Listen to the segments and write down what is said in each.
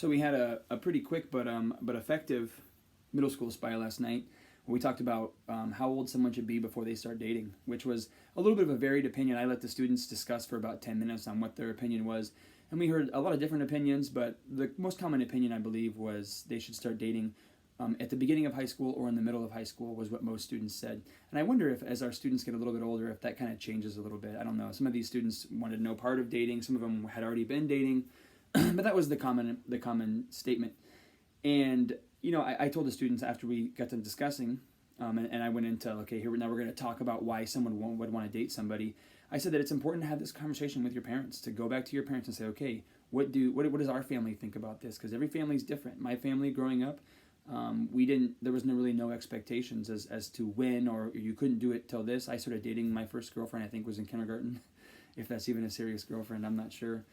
So we had a pretty quick but effective middle school spy last night where we talked about how old someone should be before they start dating, which was a little bit of a varied opinion. I let the students discuss for about 10 minutes on what their opinion was, and we heard a lot of different opinions, but the most common opinion, I believe, was they should start dating at the beginning of high school or in the middle of high school was what most students said. And I wonder if, as our students get a little bit older, if that kind of changes a little bit. I don't know. Some of these students wanted no part of dating. Some of them had already been dating, but that was the common statement. And I told the students after we got done discussing, and I went into, okay, here now we're going to talk about why someone would want to date somebody. I said that it's important to have this conversation with your parents, to go back to your parents and say, okay, what does our family think about this? Because every family is different. My family growing up, there was really no expectations as to when, or you couldn't do it till this. I started dating my first girlfriend, I think was in kindergarten. If that's even a serious girlfriend, I'm not sure.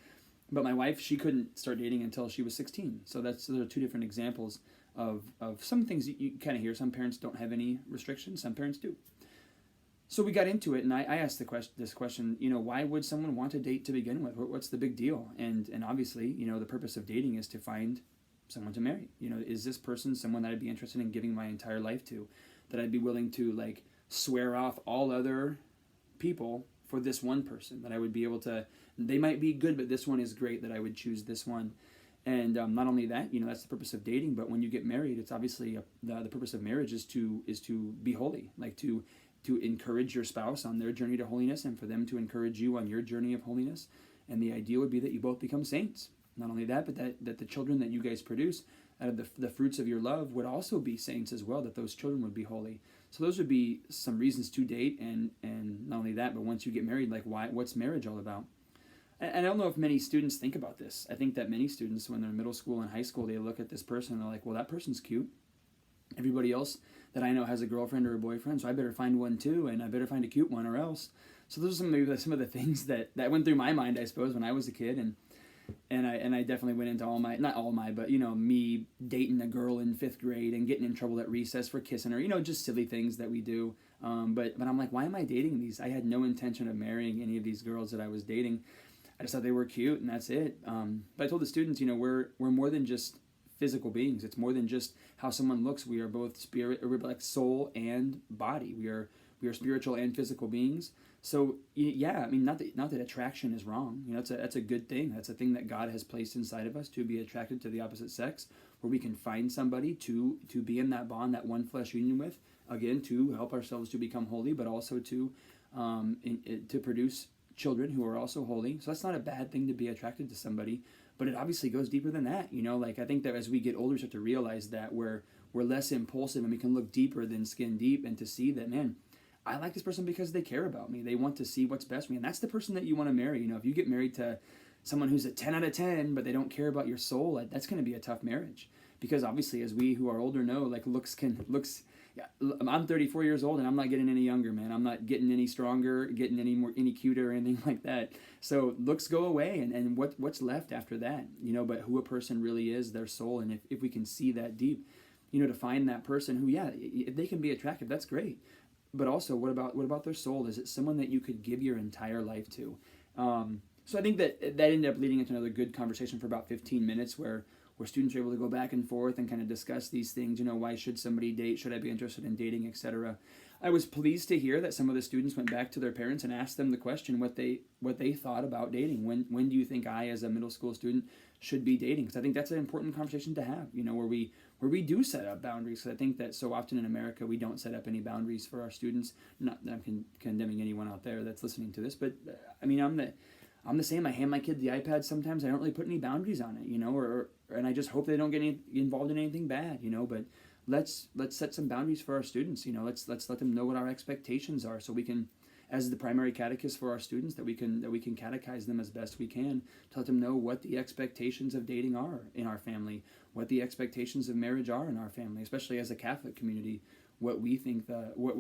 But my wife, she couldn't start dating until she was 16. So those are two different examples of some things you kind of hear. Some parents don't have any restrictions, some parents do. So we got into it, and I asked this question, why would someone want to date to begin with? What's the big deal? And obviously, the purpose of dating is to find someone to marry. Is this person someone that I'd be interested in giving my entire life to? That I'd be willing to, swear off all other people for this one person? That I would be able to, they might be good, but this one is great, that I would choose this one. And not only that, that's the purpose of dating, but when you get married, it's obviously the purpose of marriage is to be holy, to encourage your spouse on their journey to holiness, and for them to encourage you on your journey of holiness. And the idea would be that you both become saints. Not only that, but that the children that you guys produce out of the fruits of your love would also be saints as well, that those children would be holy. So those would be some reasons to date, and not only that, but once you get married, what's marriage all about? And I don't know if many students think about this. I think that many students, when they're in middle school and high school, they look at this person and they're like, well, that person's cute. Everybody else that I know has a girlfriend or a boyfriend, so I better find one too, and I better find a cute one or else. So those are some of the things that went through my mind, I suppose, when I was a kid, and I definitely went into me dating a girl in 5th grade and getting in trouble at recess for kissing her, just silly things that we do. But I'm like, why am I dating these? I had no intention of marrying any of these girls that I was dating. I just thought they were cute, and that's it. But I told the students, we're more than just physical beings. It's more than just how someone looks. We are both soul and body. We are spiritual and physical beings. So yeah, not that attraction is wrong. That's a good thing. That's a thing that God has placed inside of us, to be attracted to the opposite sex, where we can find somebody to be in that bond, that one flesh union with. Again, to help ourselves to become holy, but also to produce children who are also holy. So that's not a bad thing, to be attracted to somebody, but it obviously goes deeper than that. I think that as we get older, we start to realize that we're less impulsive, and we can look deeper than skin deep, and to see that, man, I like this person because they care about me. They want to see what's best for me, and that's the person that you want to marry. If you get married to someone who's a 10 out of 10, but they don't care about your soul, that's going to be a tough marriage. Because obviously, as we who are older know, looks. Yeah, I'm 34 years old, and I'm not getting any younger, man. I'm not getting any stronger, getting any cuter or anything like that. So looks go away, and what's left after that? But who a person really is, their soul, and if we can see that deep, to find that person who, if they can be attractive, that's great. But also, what about their soul? Is it someone that you could give your entire life to? So I think that ended up leading into another good conversation for about 15 minutes, where students are able to go back and forth and kind of discuss these things. Why should somebody date? Should I be interested in dating, etc. I was pleased to hear that some of the students went back to their parents and asked them the question what they thought about dating. When do you think I, as a middle school student, should be dating? Because I think that's an important conversation to have. Where we do set up boundaries. Because I think that so often in America we don't set up any boundaries for our students. Not that I'm condemning anyone out there that's listening to this, but I'm the same. I hand my kid the iPad sometimes. I don't really put any boundaries on it, and I just hope they don't get involved in anything bad, But let's set some boundaries for our students, Let's let them know what our expectations are, so we can, as the primary catechist for our students, that we can catechize them as best we can to let them know what the expectations of dating are in our family, what the expectations of marriage are in our family, especially as a Catholic community, what we think what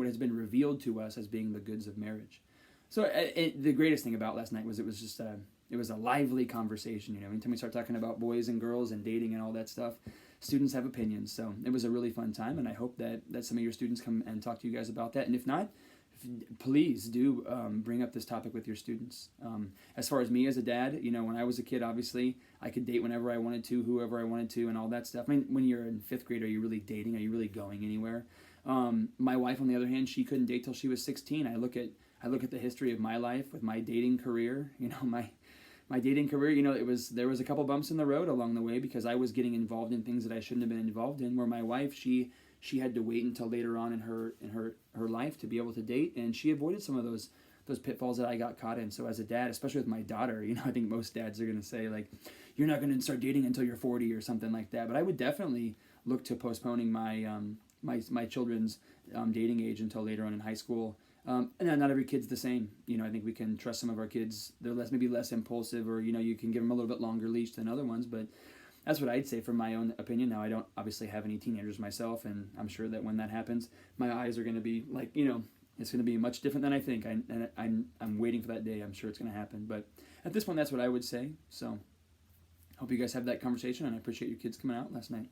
has been revealed to us as being the goods of marriage. So the greatest thing about last night was it was a lively conversation. Anytime we start talking about boys and girls and dating and all that stuff, students have opinions. So it was a really fun time, and I hope that some of your students come and talk to you guys about that. And if not, please do bring up this topic with your students. As far as me as a dad, when I was a kid, obviously, I could date whenever I wanted to, whoever I wanted to, and all that stuff. I mean, when you're in fifth grade, are you really dating? Are you really going anywhere? My wife, on the other hand, she couldn't date till she was 16. I look at the history of my life with my dating career. My dating career, there was a couple bumps in the road along the way because I was getting involved in things that I shouldn't have been involved in. Where my wife, she had to wait until later on in her life to be able to date, and she avoided some of those pitfalls that I got caught in. So as a dad, especially with my daughter, I think most dads are going to say, like, you're not going to start dating until you're 40 or something like that. But I would definitely look to postponing my children's dating age until later on in high school. And not every kid's the same. I think we can trust some of our kids. They're maybe less impulsive, or you can give them a little bit longer leash than other ones. But that's what I'd say from my own opinion. Now, I don't obviously have any teenagers myself, and I'm sure that when that happens, my eyes are going to be like, it's going to be much different than I think. I'm waiting for that day. I'm sure it's going to happen. But at this point, that's what I would say. So hope you guys have that conversation, and I appreciate your kids coming out last night.